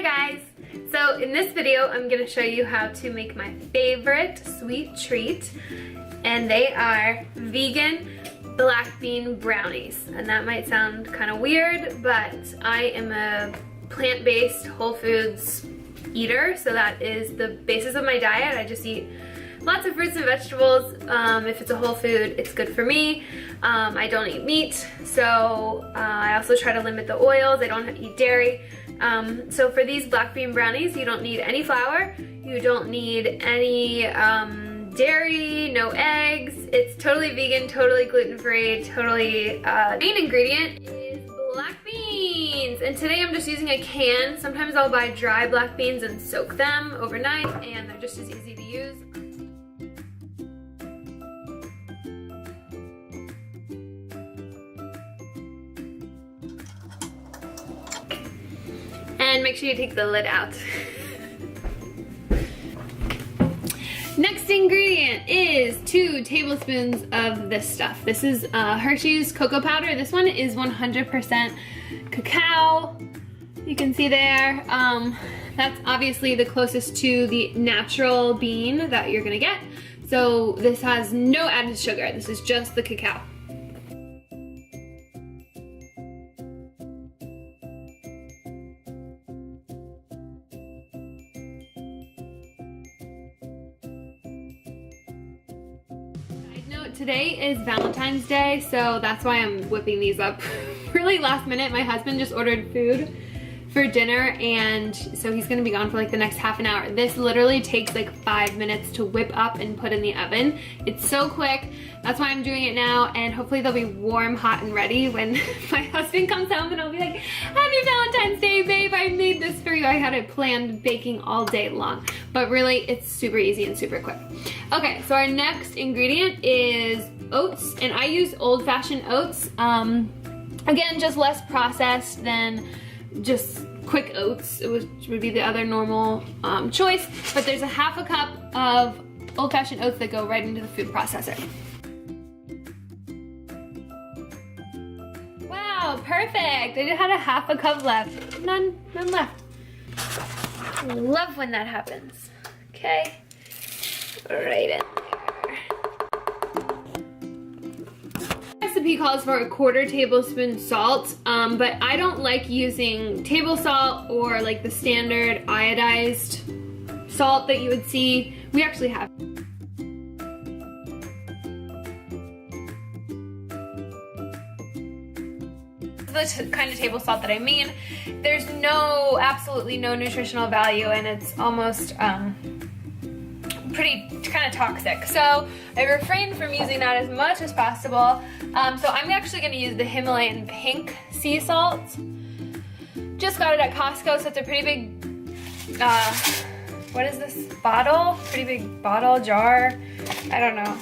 Hi guys! So in this video I'm going to show you how to make my favorite sweet treat, and they are vegan black bean brownies. And that might sound kind of weird, but I am a plant-based whole foods eater, so that is the basis of my diet. I just eat lots of fruits and vegetables. If it's a whole food, it's good for me. I don't eat meat, so I also try to limit the oils. I don't eat dairy. So for these black bean brownies, you don't need any flour, you don't need any dairy, no eggs. It's totally vegan, totally gluten-free, totally, main ingredient is black beans. And today I'm just using a can. Sometimes I'll buy dry black beans and soak them overnight, and they're just as easy to use. And make sure you take the lid out. Next ingredient is 2 tablespoons of this stuff. This is Hershey's cocoa powder. This one is 100% cacao. You can see there. That's obviously the closest to the natural bean that you're gonna get. So this has no added sugar. This is just the cacao. Today is Valentine's Day, so that's why I'm whipping these up really last minute. My husband just ordered food for dinner, and so he's gonna be gone for like the next half an hour. This literally takes like 5 minutes to whip up and put in the oven. It's so quick. That's why I'm doing it now, and hopefully they'll be warm, hot, and ready when my husband comes home, and I'll be like, happy Valentine's Day, babe, I made this for you. I had it planned baking all day long, but really it's super easy and super quick. Okay, so our next ingredient is oats, and I use old-fashioned oats. Again, just less processed than just quick oats, which would be the other normal choice, but there's a half a cup of old-fashioned oats that go right into the food processor. Wow, perfect! I just had a half a cup left. None left. Love when that happens. Okay, right in there. Recipe calls for a 1/4 tablespoon salt, but I don't like using table salt or like the standard iodized salt that you would see. We actually have. The kind of table salt that I mean. There's absolutely no nutritional value, and it's almost pretty kind of toxic. So I refrain from using that as much as possible. So I'm actually going to use the Himalayan pink sea salt. Just got it at Costco, so it's a pretty big, what is this bottle? Pretty big bottle, jar. I don't know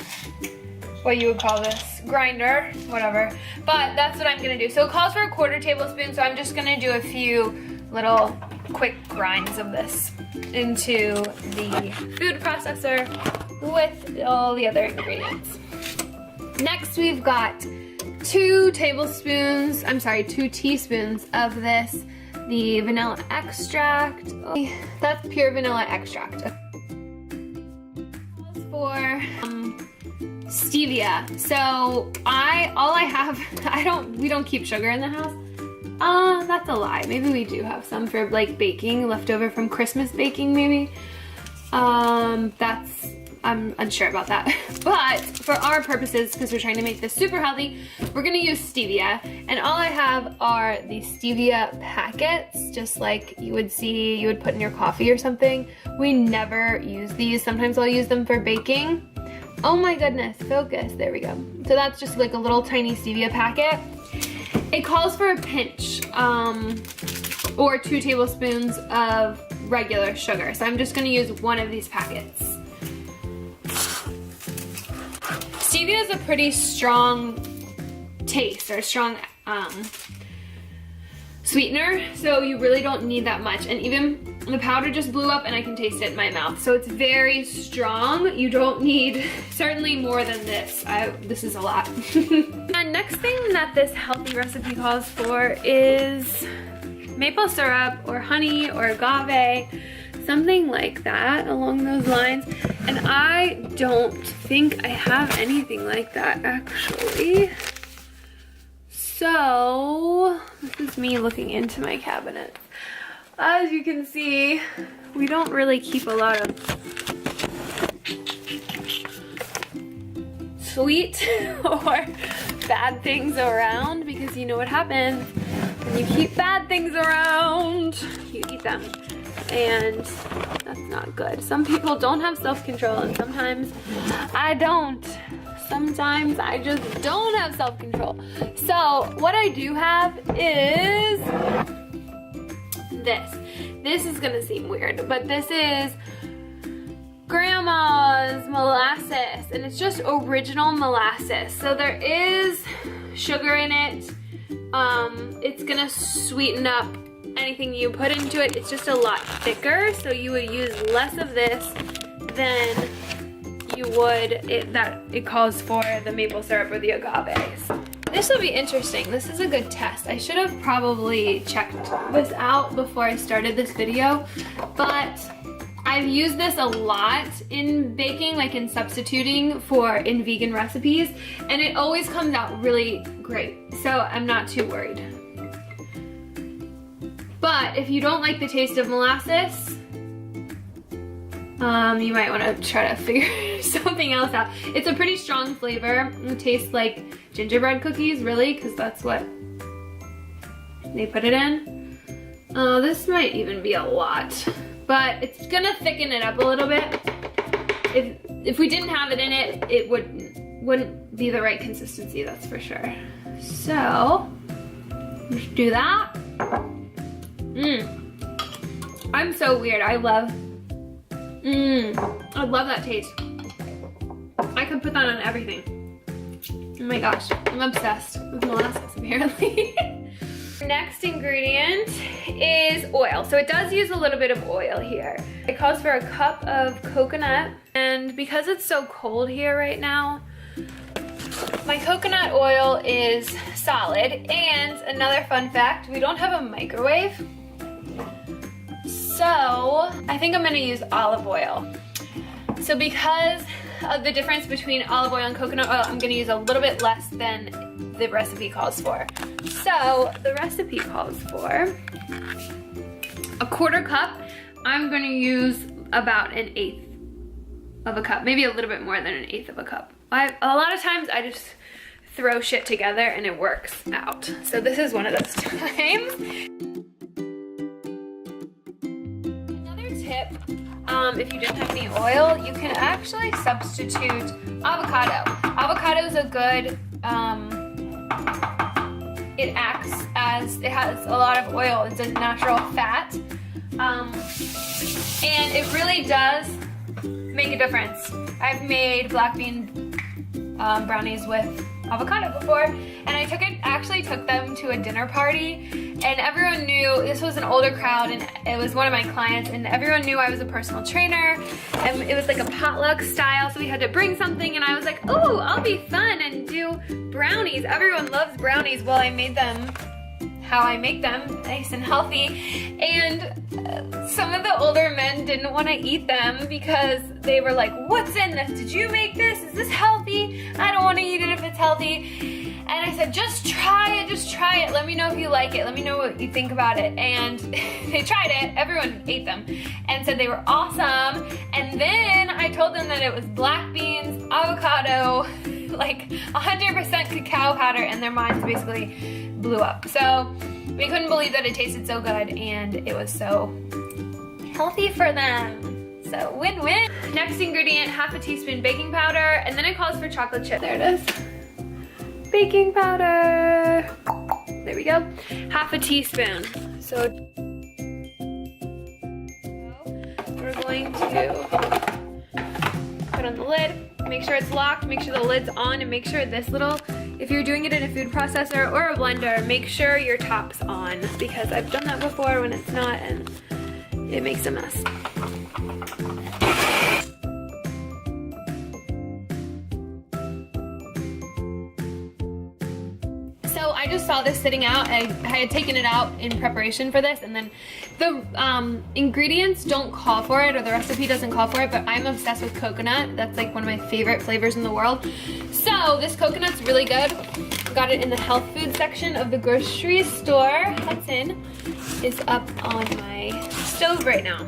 what you would call this, grinder, whatever. But that's what I'm gonna do. So it calls for a 1/4 tablespoon, so I'm just gonna do a few little quick grinds of this into the food processor with all the other ingredients. Next, we've got 2 teaspoons of this, the vanilla extract. Oh, that's pure vanilla extract. For stevia. So we don't keep sugar in the house. That's a lie. Maybe we do have some for like baking, leftover from Christmas baking maybe. I'm unsure about that. But for our purposes, because we're trying to make this super healthy, we're gonna use stevia. And all I have are the stevia packets, just like you would put in your coffee or something. We never use these. Sometimes I'll use them for baking. Oh my goodness, focus, there we go. So that's just like a little tiny stevia packet. It calls for a pinch, or 2 tablespoons of regular sugar. So I'm just gonna use 1 of these packets. Stevia is a pretty strong taste, or strong sweetener, so you really don't need that much. And even the powder just blew up and I can taste it in my mouth. So it's very strong. You don't need certainly more than this. This is a lot. And next thing that this healthy recipe calls for is maple syrup or honey or agave, something like that along those lines. And I don't think I have anything like that actually. So this is me looking into my cabinet. As you can see, we don't really keep a lot of sweet or bad things around, because you know what happens when you keep bad things around, you eat them, and that's not good. Some people don't have self-control, and sometimes I don't. Sometimes I just don't have self-control. So what I do have is this. This is gonna seem weird, but this is Grandma's molasses, and it's just original molasses. So there is sugar in it. It's gonna sweeten up anything you put into it. It's just a lot thicker, so you would use less of this than you would it calls for the maple syrup or the agaves. This will be interesting. This is a good test. I should have probably checked this out before I started this video, but I've used this a lot in baking, like in substituting in vegan recipes, and it always comes out really great. So I'm not too worried. But if you don't like the taste of molasses, you might want to try to figure something else out. It's a pretty strong flavor. It tastes like gingerbread cookies, really, because that's what they put it in. This might even be a lot, but it's gonna thicken it up a little bit. If we didn't have it in it, it wouldn't be the right consistency, that's for sure. So, let's do that. I'm so weird. I love that taste. I could put that on everything. Oh my gosh, I'm obsessed with molasses apparently. Next ingredient is oil. So it does use a little bit of oil here. It calls for a cup of coconut, and because it's so cold here right now, my coconut oil is solid. And another fun fact, we don't have a microwave. So I think I'm gonna use olive oil. So because of the difference between olive oil and coconut oil, I'm gonna use a little bit less than the recipe calls for. So the recipe calls for a 1/4 cup. I'm gonna use about 1/8 of a cup, maybe a little bit more than 1/8 of a cup. A lot of times I just throw shit together and it works out. So this is one of those times. Another tip, if you didn't have any oil, you can actually substitute avocado. Avocado is a good, it acts as, it has a lot of oil. It's a natural fat. And it really does make a difference. I've made black bean brownies with avocado before, and I actually took them to a dinner party, and everyone knew, this was an older crowd, and it was one of my clients, and everyone knew I was a personal trainer, and it was like a potluck style, so we had to bring something, and I was like, oh, I'll be fun and do brownies. Everyone loves brownies. Well, I made them how I make them, nice and healthy, and some of the older men didn't want to eat them because they were like, what's in this? Did you make this? Is this healthy? I don't want to eat it if it's healthy. And I said, just try it, let me know if you like it, let me know what you think about it. And they tried it, everyone ate them, and said they were awesome. And then I told them that it was black beans, avocado, like 100% cacao powder, and their minds basically blew up. So we couldn't believe that it tasted so good and it was so healthy for them. So win-win. Next ingredient, 1/2 teaspoon baking powder, and then it calls for chocolate chip. There it is. Baking powder. There we go. 1/2 teaspoon. So we're going to put on the lid. Make sure it's locked, make sure the lid's on, and make sure this little, if you're doing it in a food processor or a blender, make sure your top's on, because I've done that before when it's not, and it makes a mess. So I just saw this sitting out. I had taken it out in preparation for this, and then the ingredients don't call for it, or the recipe doesn't call for it, but I'm obsessed with coconut. That's like one of my favorite flavors in the world. So this coconut's really good. Got it in the health food section of the grocery store. Hudson is up on my stove right now.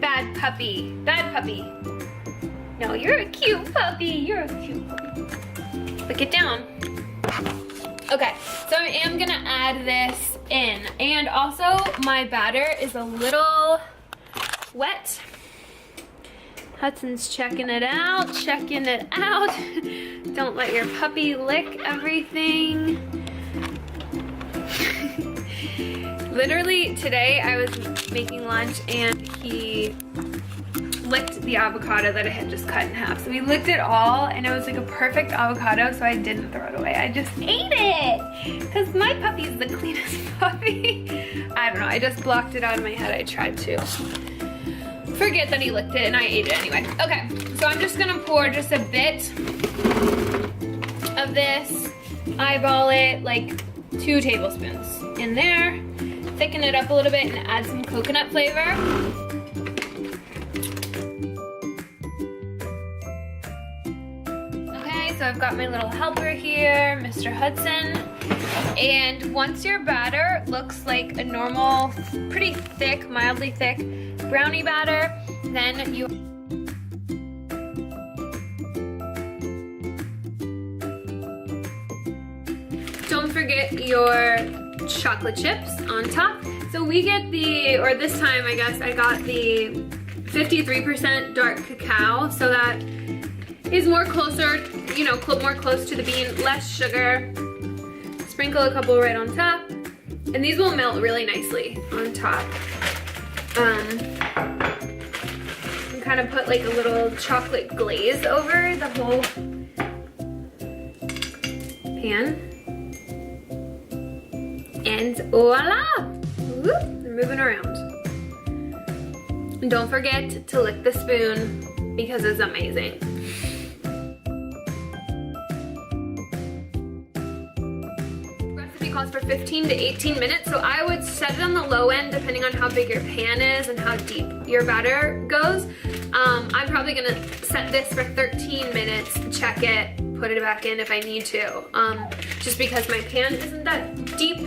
Bad puppy, bad puppy. No, you're a cute puppy, you're a cute puppy. Put it down. Okay, so I am gonna add this in. And also my batter is a little wet. Hudson's checking it out, checking it out. Don't let your puppy lick everything. Literally today I was making lunch and he licked the avocado that I had just cut in half. So he licked it all and it was like a perfect avocado, so I didn't throw it away. I just ate it because my puppy is the cleanest puppy. I don't know, I just blocked it out of my head. I tried to forget that he licked it and I ate it anyway. Okay, so I'm just gonna pour just a bit of this, eyeball it, like 2 tablespoons in there, thicken it up a little bit and add some coconut flavor. So I've got my little helper here, Mr. Hudson. And once your batter looks like a normal, pretty thick, mildly thick brownie batter, then you don't forget your chocolate chips on top. So we get the, or this time I guess I got the 53% dark cacao, so that is more closer, you know, more close to the bean, less sugar. Sprinkle a couple right on top. And these will melt really nicely on top. And kind of put like a little chocolate glaze over the whole pan. And voila! Whoop, they're moving around. And don't forget to lick the spoon because it's amazing. Calls for 15 to 18 minutes, so I would set it on the low end depending on how big your pan is and how deep your batter goes. I'm probably gonna set this for 13 minutes, check it, put it back in if I need to, just because my pan isn't that deep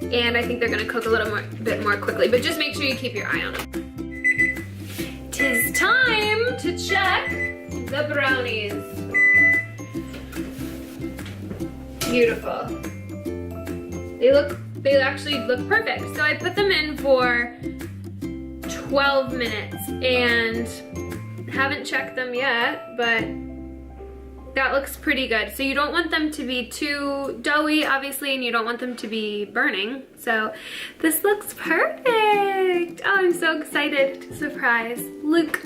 and I think they're gonna cook a little bit more quickly, but just make sure you keep your eye on them. 'Tis time to check the brownies. Beautiful. They actually look perfect. So I put them in for 12 minutes and haven't checked them yet, but that looks pretty good. So you don't want them to be too doughy, obviously, and you don't want them to be burning. So this looks perfect. Oh, I'm so excited to surprise Luke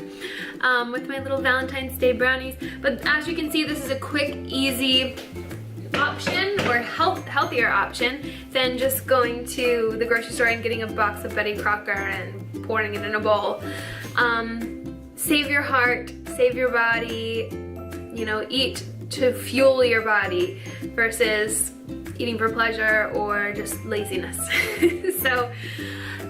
with my little Valentine's Day brownies. But as you can see, this is a quick, easy option, or healthier option than just going to the grocery store and getting a box of Betty Crocker and pouring it in a bowl. Save your heart, save your body, you know, eat to fuel your body versus eating for pleasure or just laziness. So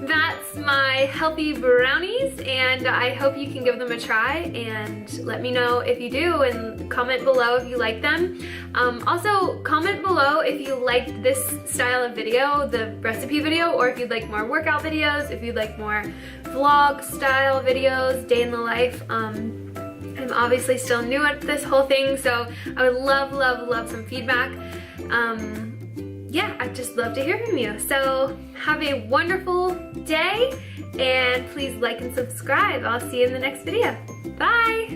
that's my healthy brownies, and I hope you can give them a try and let me know if you do, and comment below if you like them. Also, comment below if you liked this style of video, the recipe video, or if you'd like more workout videos, if you'd like more vlog style videos, day in the life. I'm obviously still new at this whole thing, so I would love some feedback. Yeah, I'd just love to hear from you. So have a wonderful day, and please like and subscribe. I'll see you in the next video. Bye!